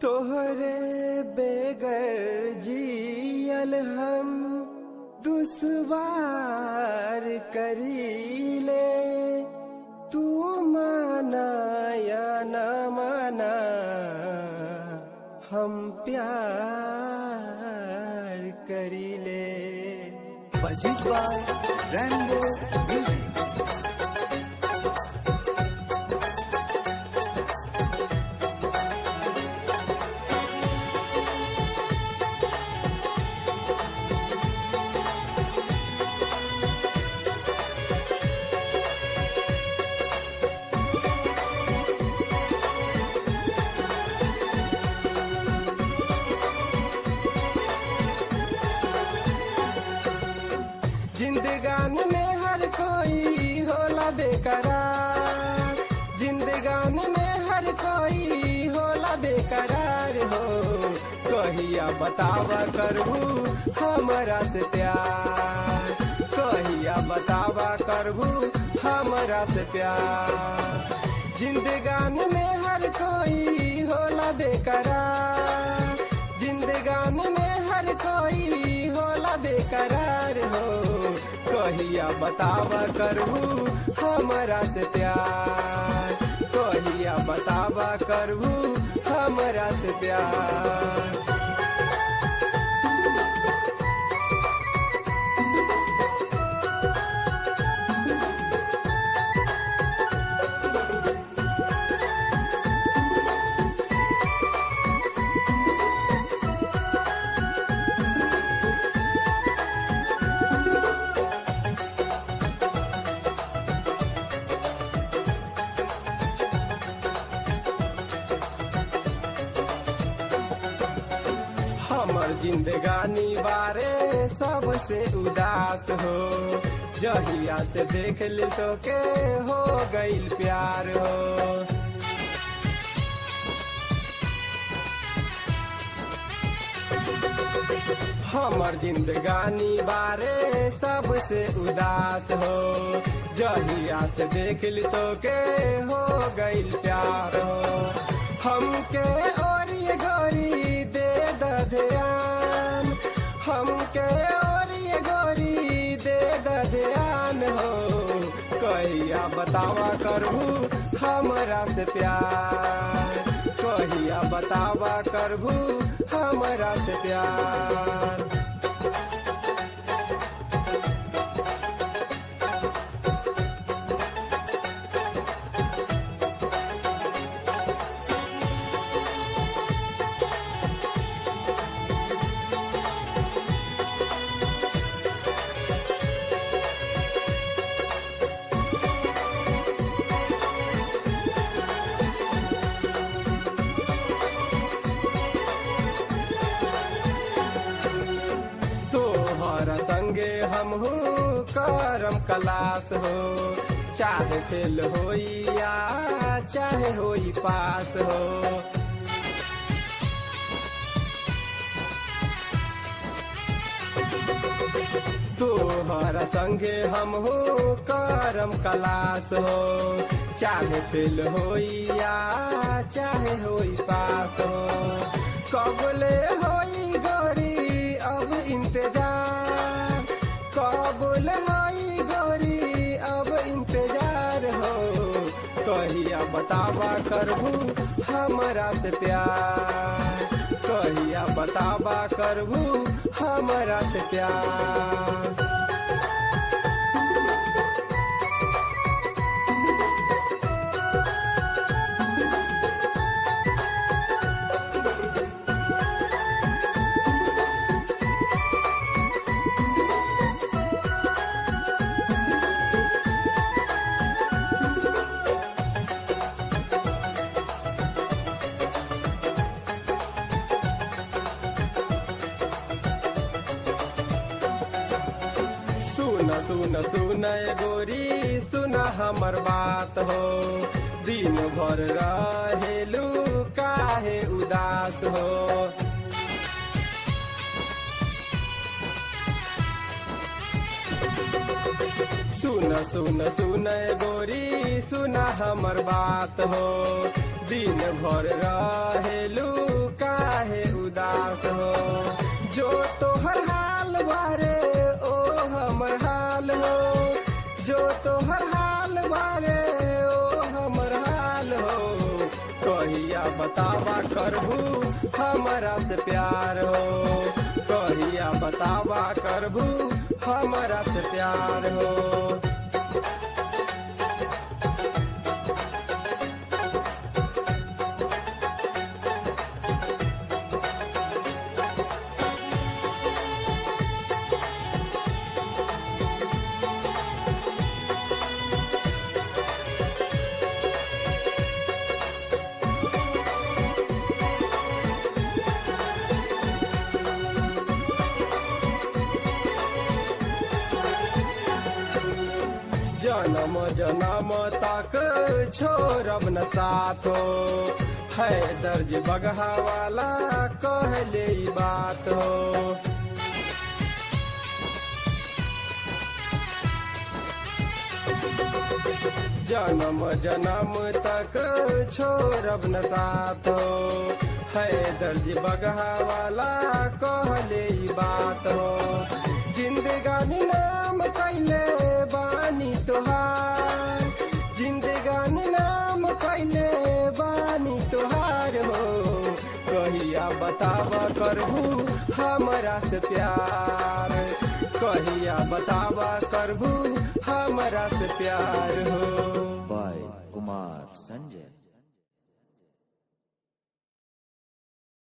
तोहरे बेगर जियल हम दुश्वार करीले, तू माना या न माना हम प्यार करीले। Presented by Rainbow Music. जिंदगानी में हर कोई होला बेकरार, जिंदगानी में हर कोई होला बेकरार हो। कहिया बतावा करबू हमरा से प्यार, कहिया बतावा करबू हमरा से प्यार। जिंदगानी में हर कोई होला बेकरार, जिंदगानी में हर कोई होला बेकरार हो। कहिया बतावा करबू हमरा से प्यार, कहिया बतावा करबू हमरा से प्यार। हमर जिंदगानी बारे सबसे उदास हो। जहिया से देख ली तो के हो गईल प्यार हो। हमर जिंदगानी बारे सबसे उदास हो। जहिया से देख ली तो के हो गईल प्यार हो। हमके और ये गोरी दे ध्यान, हमके और ये गोरी दे ध्यान हो। कहिया बतावा करबू हमरा से प्यार, कहिया बतावा करबू हमरा से प्यार। तोहरा संगे हमहू करम कलास हो। चाहे फेल होई या चाहे होई पास हो। तोहरा संगे हमहू करम कलास हो। चाहे फेल होई या चाहे होई पास हो। कबले होई गोरी अब इंतजार, कबूल होई गोरी अब इंतजार हो। कहिया बतावा करबू हमरा से प्यार, कहिया बतावा करबू हमरा से प्यार। सुन सुन गोरी सुन हमर बात हो। दिन भर रहेलू काहे उदास हो। सुन सुन सुन गोरी सुन हमर बात हो। दिन भर रहेलू काहे उदास हो। जो तोहर हाल बारे ओ हमर हाल हो, जो तोहर हाल बारे ओ हमर हाल हो। कहिया बतावा करबू हमरा से प्यार हो, कहिया बतावा करबू हमरा से प्यार हो। जन्म जन्म तक छोड़ब न साथ हो, है दर्ज बगहा वाला कहले ई बात हो। जन्म जन्म तक छोड़ब न साथ हो, है दर्ज बगहा वाला कहले ई बात हो। जिंदगानी नाम कैले बानी तोहार, जिंदगानी नाम कैले बानी तोहार हो। कहिया बतावा करबू हमरा से प्यार, कहिया बतावा करबू हमरा से प्यार हो। by Kumar Sanjay.